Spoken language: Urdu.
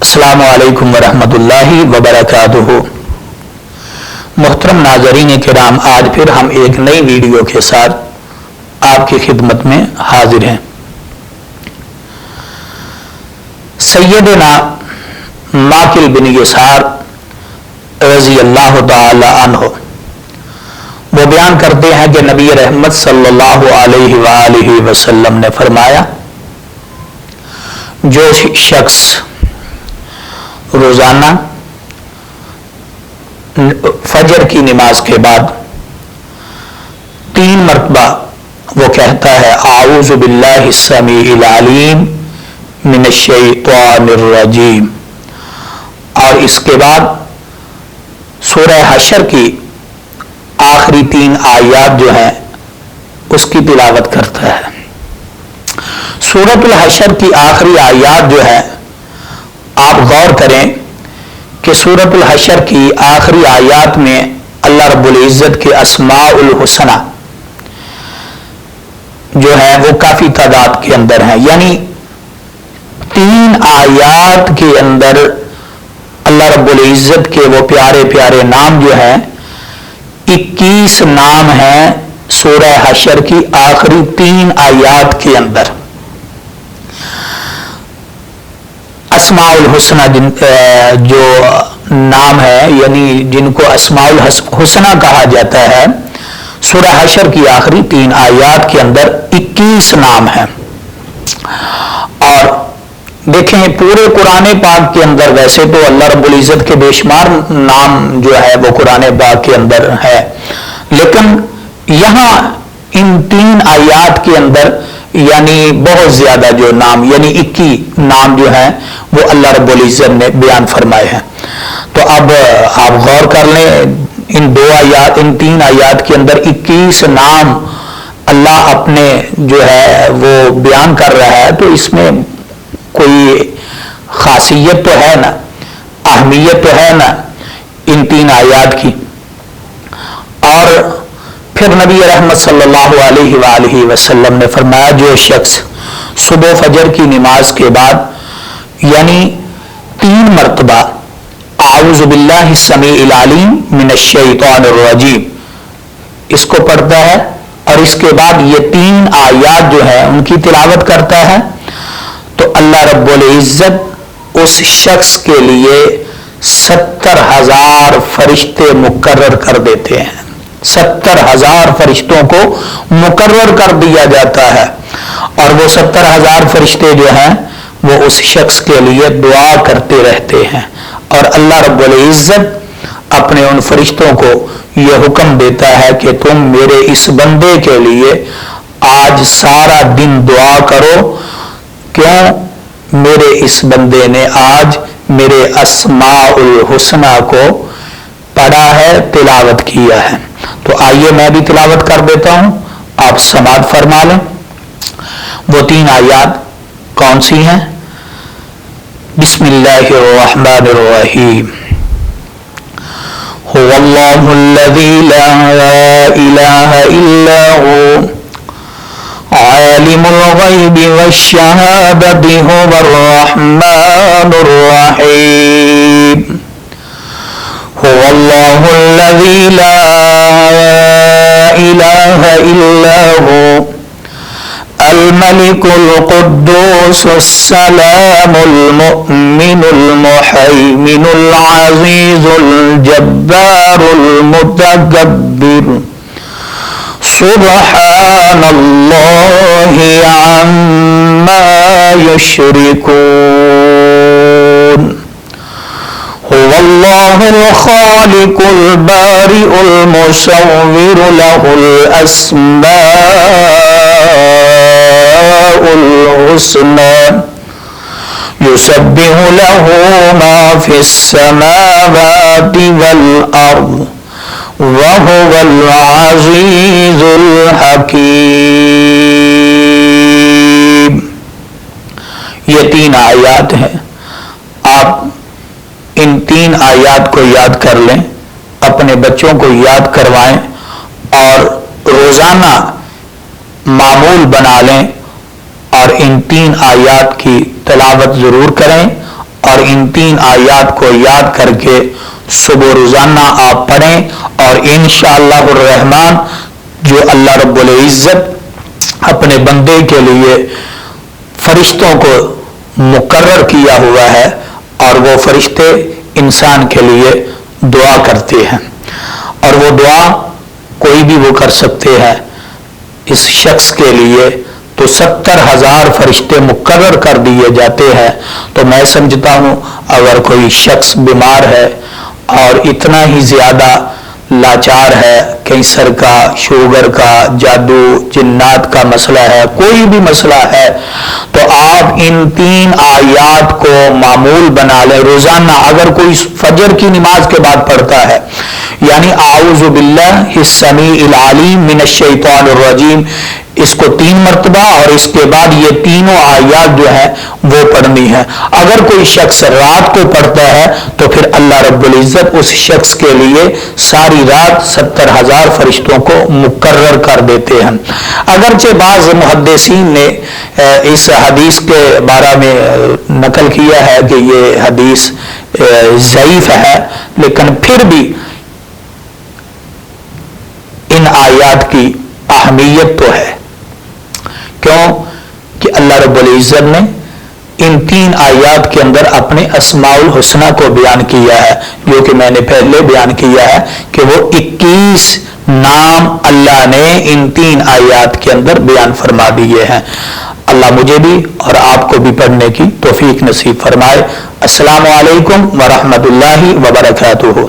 السلام علیکم ورحمۃ اللہ وبرکاتہ۔ محترم ناظرین کرام، آج پھر ہم ایک نئی ویڈیو کے ساتھ آپ کی خدمت میں حاضر ہیں۔ سیدنا ماکل بن یسار رضی اللہ تعالی عنہ وہ بیان کرتے ہیں کہ نبی رحمت صلی اللہ علیہ وآلہ وسلم نے فرمایا، جو شخص روزانہ فجر کی نماز کے بعد 3 مرتبہ وہ کہتا ہے اعوذ باللہ السمیع العلیم من الشیطان الرجیم، اور اس کے بعد سورہ حشر کی آخری 3 آیات جو ہیں اس کی تلاوت کرتا ہے۔ سورۃ الحشر کی آخری آیات جو ہے، آپ غور کریں کہ سورۃ الحشر کی آخری آیات میں اللہ رب العزت کے اسماء الحسنہ جو ہے وہ کافی تعداد کے اندر ہیں، یعنی 3 آیات کے اندر اللہ رب العزت کے وہ پیارے پیارے نام جو ہیں، 21 نام ہیں سورہ حشر کی آخری 3 آیات کے اندر۔ اسماء الحسنہ جو نام ہے، یعنی جن کو اسماء الحسنہ کہا جاتا ہے، سورہ حشر کی آخری 3 آیات کے اندر 21 نام ہیں۔ اور دیکھیں پورے قرآن پاک کے اندر ویسے تو اللہ رب العزت کے بے شمار نام جو ہے وہ قرآن پاک کے اندر ہے، لیکن یہاں ان 3 آیات کے اندر یعنی بہت زیادہ جو نام، یعنی 21 نام جو ہیں وہ اللہ رب العزت نے بیان فرمائے ہیں۔ تو اب آپ غور کر لیں، ان 3 آیات کے اندر 21 نام اللہ اپنے جو ہے وہ بیان کر رہا ہے، تو اس میں کوئی خاصیت تو ہے نا، اہمیت تو ہے نا ان 3 آیات کی۔ اور پھر نبی رحمت صلی اللہ علیہ وآلہ وسلم نے فرمایا، جو شخص صبح فجر کی نماز کے بعد یعنی 3 مرتبہ اعوذ باللہ السمیع العلیم من الشیطان الرجیم اس کو پڑھتا ہے، اور اس کے بعد یہ 3 آیات جو ہے ان کی تلاوت کرتا ہے، تو اللہ رب العزت اس شخص کے لیے 70,000 فرشتے مقرر کر دیتے ہیں۔ 70,000 فرشتوں کو مقرر کر دیا جاتا ہے، اور وہ 70,000 فرشتے جو ہیں وہ اس شخص کے لیے دعا کرتے رہتے ہیں، اور اللہ رب العزت اپنے ان فرشتوں کو یہ حکم دیتا ہے کہ تم میرے اس بندے کے لیے آج سارا دن دعا کرو، کیوں؟ میرے اس بندے نے آج میرے اسماء الحسنہ کو پڑھا ہے، تلاوت کیا ہے۔ تو آئیے میں بھی تلاوت کر دیتا ہوں، آپ سماعت فرما لیں۔ وہ 3 آیات کون سی ہیں؟ بسم اللہ الرحمن الرحیم۔ هو اللہ الذی لا الہ الا هو عالم الغیب والشہادۃ هو الرحمن الرحیم۔ هو اللہ الذی لا الہ الا هو الملك القدوس السلام المؤمن المحيمن العزيز الجبار المتكبر سبحان الله عما يشركون۔ هو الله الخالق البارئ المصور له الأسماء الحسنى يسبح له ما في السماوات والأرض وهو العزيز الحكيم۔ یہ 3 آیات ہیں، آپ ان 3 آیات کو یاد کر لیں، اپنے بچوں کو یاد کروائیں، اور روزانہ معمول بنا لیں، اور ان 3 آیات کی تلاوت ضرور کریں، اور ان 3 آیات کو یاد کر کے صبح روزانہ آپ پڑھیں، اور انشاءاللہ الرحمن جو اللہ رب العزت اپنے بندے کے لیے فرشتوں کو مقرر کیا ہوا ہے، اور وہ فرشتے انسان کے لیے دعا کرتے ہیں، اور وہ دعا کوئی بھی وہ کر سکتے ہیں اس شخص کے لیے، تو 70,000 فرشتے مقرر کر دیے جاتے ہیں۔ تو میں سمجھتا ہوں اگر کوئی شخص بیمار ہے اور اتنا ہی زیادہ لاچار ہے، کینسر کا، شوگر کا، جادو جنات کا مسئلہ ہے، کوئی بھی مسئلہ ہے، تو آپ ان 3 آیات کو معمول بنا لیں روزانہ۔ اگر کوئی فجر کی نماز کے بعد پڑھتا ہے، یعنی اعوذ باللہ السمیع العلیم من الشیطان الرجیم، اس کو 3 مرتبہ، اور اس کے بعد یہ تینوں آیات جو ہے وہ پڑھنی ہے۔ اگر کوئی شخص رات کو پڑھتا ہے تو پھر اللہ رب العزت اس شخص کے لیے ساری رات 70,000 فرشتوں کو مقرر کر دیتے ہیں۔ اگرچہ بعض محدثین نے اس حدیث کے بارے میں نقل کیا ہے کہ یہ حدیث ضعیف ہے، لیکن پھر بھی ان آیات کی اہمیت تو ہے، کیوں کہ اللہ رب العزت نے ان 3 آیات کے اندر اپنے اسماء الحسنہ کو بیان کیا ہے، جو کہ میں نے پہلے بیان کیا ہے کہ وہ 21 نام اللہ نے ان 3 آیات کے اندر بیان فرما دیے ہیں۔ اللہ مجھے بھی اور آپ کو بھی پڑھنے کی توفیق نصیب فرمائے۔ السلام علیکم ورحمۃ اللہ وبرکاتہ۔